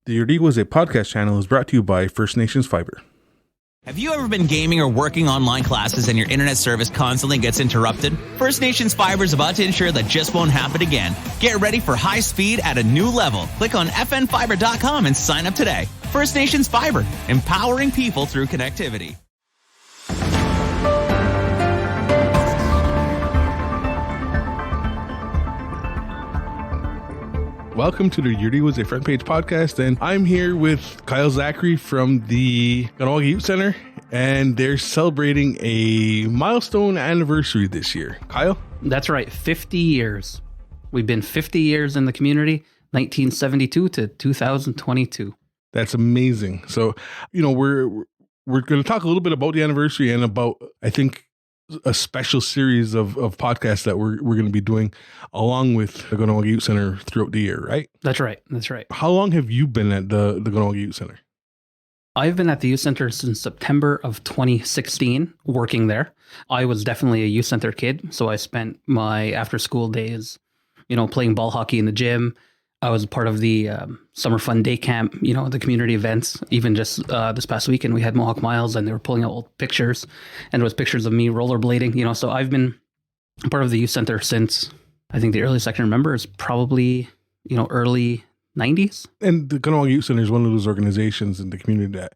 The Iorì wase podcast channel is brought to you by First Nations Fiber. Have you ever been gaming or working online classes and your internet service constantly gets interrupted? First Nations Fiber is about to ensure that just won't happen again. Get ready for high speed at a new level. Click on fnfiber.com and sign up today. First Nations Fiber, empowering people through connectivity. Welcome to the Iorì wase Front Page podcast, and I'm here with Zacharie from the Kahnawake Youth Center, and they're celebrating a milestone anniversary this year. Kyle? That's right, 50 years. We've been 50 years in the community, 1972 to 2022. That's amazing. So, we're going to talk a little bit about the anniversary and about, I think, a special series of podcasts that we're going to be doing along with the Kahnawake Youth Center throughout the year, right? That's right. How long have you been at the Kahnawake Youth Center? I've been at the Youth Center since September of 2016, working there. I was definitely a Youth Center kid, so I spent my after-school days, playing ball hockey in the gym. I was part of the summer fun day camp, the community events. Even just this past weekend, we had Mohawk Miles, and they were pulling out old pictures, and it was pictures of me rollerblading. So I've been part of the Youth Center since, I think the earliest I can remember is probably, early 90s. And the Kahnawake Youth Center is one of those organizations in the community that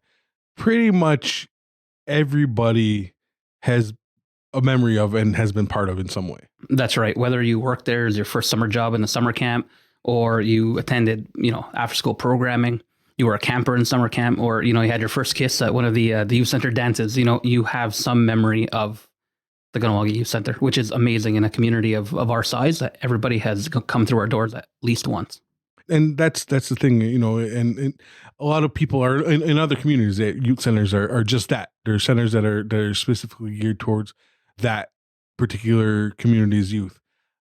pretty much everybody has a memory of and has been part of in some way. That's right. Whether you worked there as your first summer job in the summer camp, or you attended, after school programming, you were a camper in summer camp, or, you had your first kiss at one of the youth center dances, you have some memory of the Kahnawake Youth Center, which is amazing in a community of our size, that everybody has come through our doors at least once. And that's the thing, and a lot of people are in other communities that youth centers are just that. They're centers that are specifically geared towards that particular community's youth.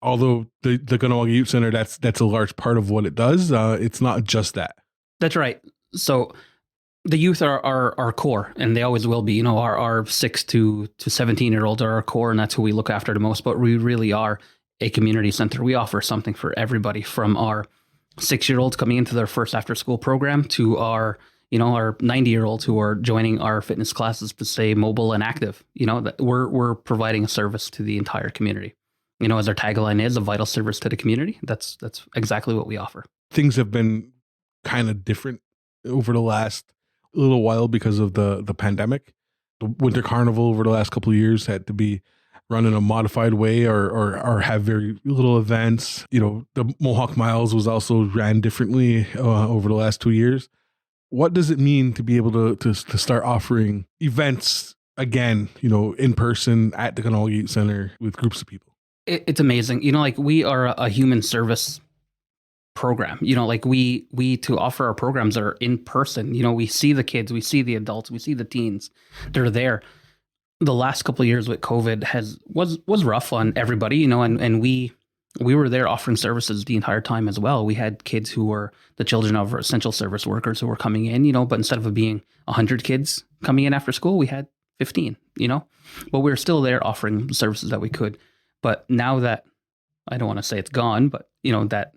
Although the Kahnawake Youth Center, that's a large part of what it does. It's not just that. That's right. So the youth are our core, and they always will be. Our 6 to 17-year-olds are our core, and that's who we look after the most. But we really are a community center. We offer something for everybody, from our 6-year-olds coming into their first after-school program to our 90-year-olds who are joining our fitness classes to stay mobile and active. That we're providing a service to the entire community. As our tagline is, a vital service to the community. That's exactly what we offer. Things have been kind of different over the last little while because of the pandemic. The Winter Carnival over the last couple of years had to be run in a modified way or have very little events. The Mohawk Miles was also ran differently over the last 2 years. What does it mean to be able to start offering events again, in person at the Kahnawake Youth Center with groups of people? It's amazing. We are a human service program. We to offer our programs are in person. We see the kids, we see the adults, we see the teens. They're there. The last couple of years with COVID was rough on everybody, and we were there offering services the entire time as well. We had kids who were the children of essential service workers who were coming in, but instead of being 100 kids coming in after school, we had 15, but we were still there offering the services that we could. But now that, I don't want to say it's gone, but that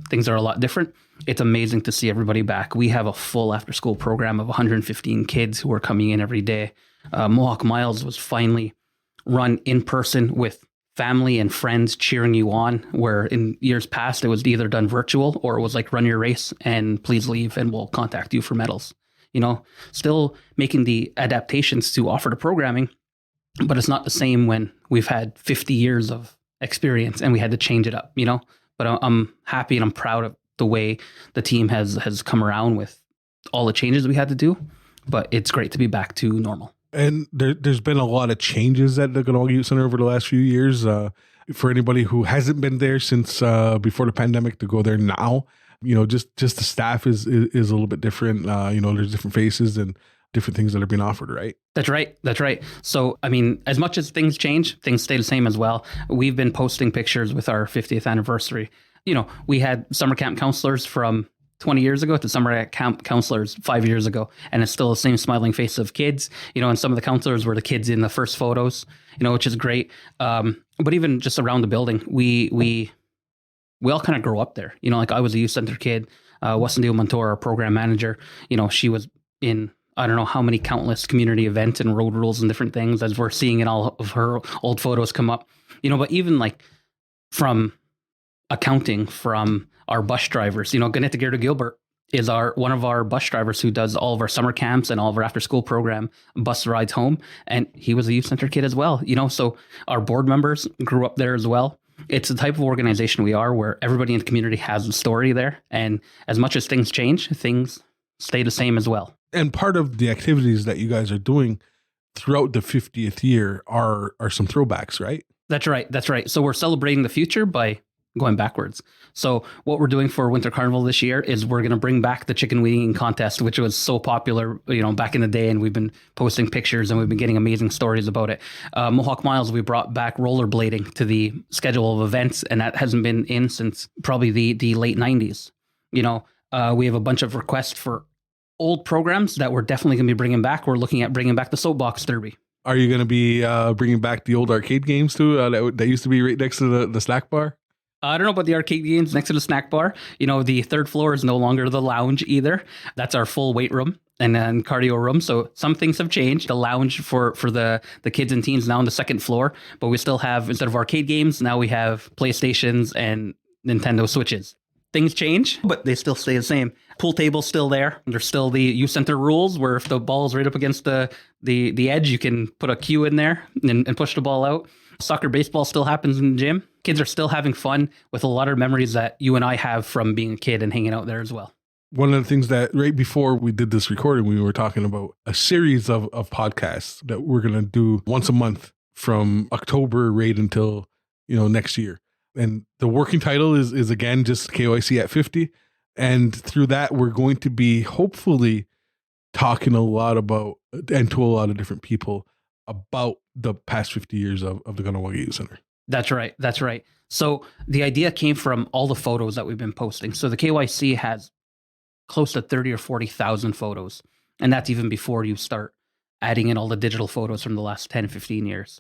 things are a lot different, it's amazing to see everybody back. We have a full after school program of 115 kids who are coming in every day. Mohawk Miles was finally run in person with family and friends cheering you on, where in years past it was either done virtual or it was like, run your race and please leave and we'll contact you for medals. Still making the adaptations to offer the programming, but it's not the same when we've had 50 years of experience and we had to change it up, But I'm happy and I'm proud of the way the team has come around with all the changes we had to do. But it's great to be back to normal. And there's been a lot of changes at the Kahnawake Youth Center over the last few years. For anybody who hasn't been there since before the pandemic to go there now, just the staff is a little bit different. There's different faces and different things that are being offered, right? That's right. So, as much as things change, things stay the same as well. We've been posting pictures with our 50th anniversary. We had summer camp counselors from 20 years ago to summer camp counselors 5 years ago, and it's still the same smiling face of kids, and some of the counselors were the kids in the first photos, which is great. But even just around the building, we all kind of grow up there. I was a youth center kid. Wasandio Montour, our program manager, she was in, I don't know how many countless community events and road rules and different things, as we're seeing in all of her old photos come up, but even like from accounting, from our bus drivers, Ganeta Gerda Gilbert is one of our bus drivers who does all of our summer camps and all of our after school program bus rides home. And he was a youth center kid as well, so our board members grew up there as well. It's the type of organization we are where everybody in the community has a story there. And as much as things change, things stay the same as well. And part of the activities that you guys are doing throughout the 50th year are some throwbacks, right? That's right. That's right. So we're celebrating the future by going backwards. So what we're doing for Winter Carnival this year is we're going to bring back the chicken wing contest, which was so popular, back in the day. And we've been posting pictures and we've been getting amazing stories about it. Mohawk Miles, we brought back rollerblading to the schedule of events, and that hasn't been in since probably the late 90s. We have a bunch of requests for old programs that we're definitely going to be bringing back. We're looking at bringing back the soapbox derby. Are you going to be bringing back the old arcade games too? That used to be right next to the snack bar? I don't know about the arcade games next to the snack bar. The third floor is no longer the lounge either. That's our full weight room and then cardio room. So some things have changed. The lounge for the kids and teens now on the second floor, but we still have, instead of arcade games, now we have PlayStations and Nintendo Switches. Things change, but they still stay the same. Pool table's still there. There's still the youth center rules where if the ball's right up against the edge, you can put a cue in there and push the ball out. Soccer, baseball still happens in the gym. Kids are still having fun with a lot of memories that you and I have from being a kid and hanging out there as well. One of the things that right before we did this recording, we were talking about a series of podcasts that we're going to do once a month from October right until, next year. And the working title is again, just KYC at 50. And through that, we're going to be hopefully talking a lot about, and to a lot of different people about the past 50 years of the Kahnawake Youth Center. That's right. That's right. So the idea came from all the photos that we've been posting. So the KYC has close to 30 or 40,000 photos. And that's even before you start adding in all the digital photos from the last 10, 15 years.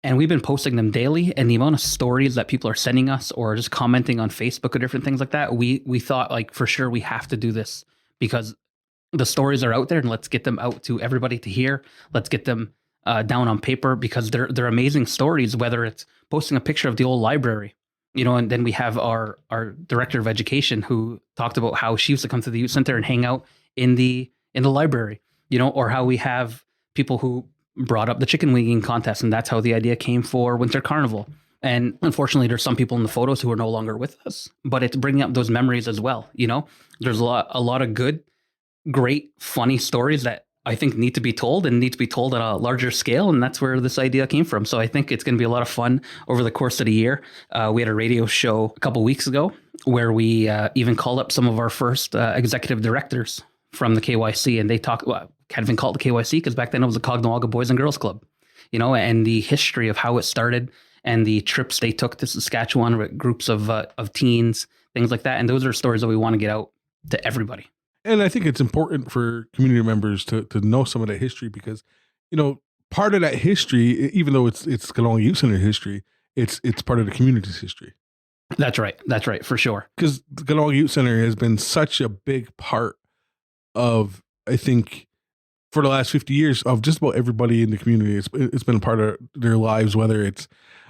And we've been posting them daily, and the amount of stories that people are sending us or just commenting on Facebook or different things like that, we thought like for sure we have to do this because the stories are out there, and let's get them out to everybody to hear. Let's get them down on paper because they're amazing stories, whether it's posting a picture of the old library, and then we have our director of education who talked about how she used to come to the youth center and hang out in the library, or how we have people who brought up the chicken winging contest, and that's how the idea came for Winter Carnival. And unfortunately, there's some people in the photos who are no longer with us, but it's bringing up those memories as well. There's a lot of good, great, funny stories that I think need to be told and need to be told at a larger scale. And that's where this idea came from. So I think it's going to be a lot of fun over the course of the year. We had a radio show a couple weeks ago where we even called up some of our first executive directors from the KYC, and they talked, kind of been called the KYC because back then it was the Kahnawake Boys and Girls Club, and the history of how it started and the trips they took to Saskatchewan with groups of teens, things like that. And those are stories that we want to get out to everybody. And I think it's important for community members to know some of that history because, part of that history, even though it's Kahnawake Youth Center history, it's part of the community's history. That's right. That's right, for sure. Because the Kahnawake Youth Center has been such a big part of, I think, for the last 50 years of just about everybody in the community. It's been a part of their lives, whether it's,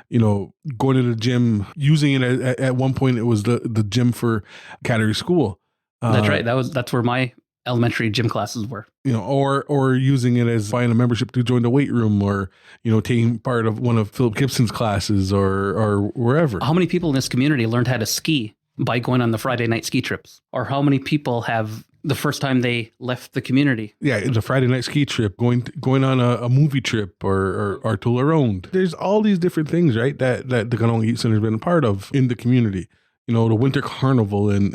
going to the gym, using it at one point, it was the gym for Zacharie school. That's right. That's where my elementary gym classes were. Or using it as buying a membership to join the weight room, or taking part of one of Philip Gibson's classes, or wherever. How many people in this community learned how to ski by going on the Friday night ski trips? Or how many people have the first time they left the community? Yeah, the Friday night ski trip, going on a movie trip, or to Laronde. There's all these different things, right? That the Kahnawake Youth Center has been a part of in the community. The Winter Carnival and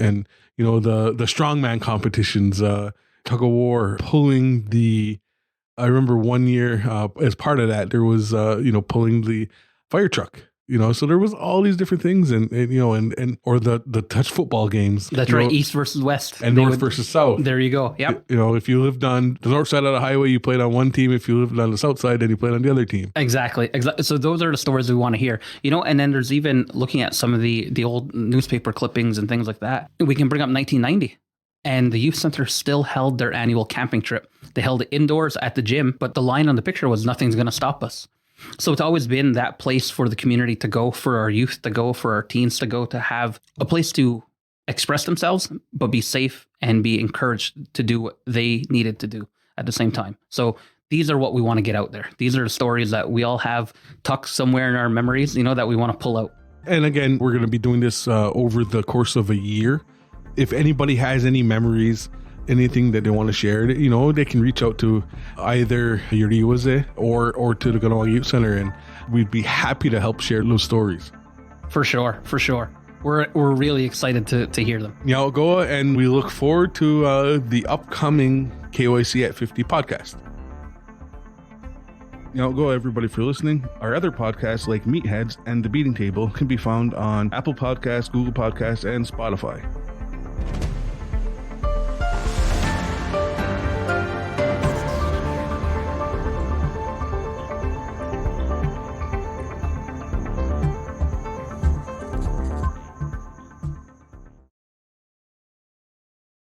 the strongman competitions, tug of war, pulling the. I remember one year as part of that there was pulling the fire truck. So there was all these different things, and or the touch football games. That's right, East versus West and North versus South. There you go. Yep. If you lived on the north side of the highway, you played on one team. If you lived on the south side, then you played on the other team. Exactly. So those are the stories we want to hear. And then there's even looking at some of the old newspaper clippings and things like that. We can bring up 1990. And the youth center still held their annual camping trip. They held it indoors at the gym, but the line on the picture was nothing's going to stop us. So it's always been that place for the community to go, for our youth to go, for our teens to go, to have a place to express themselves, but be safe and be encouraged to do what they needed to do at the same time. So these are what we want to get out there. These are the stories that we all have tucked somewhere in our memories, that we want to pull out. And again, we're going to be doing this over the course of a year. If anybody has any memories, anything that they want to share, they can reach out to either Iorì wase or to the Kahnawake Youth Center, and we'd be happy to help share those stories. For sure. We're really excited to hear them. Nyaugoa, and we look forward to the upcoming KYC at 50 podcast. Nyaugoa, everybody, for listening. Our other podcasts like Meatheads and The Beating Table can be found on Apple Podcasts, Google Podcasts, and Spotify.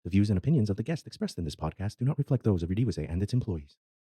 The views and opinions of the guests expressed in this podcast do not reflect those of Iorì wase and its employees.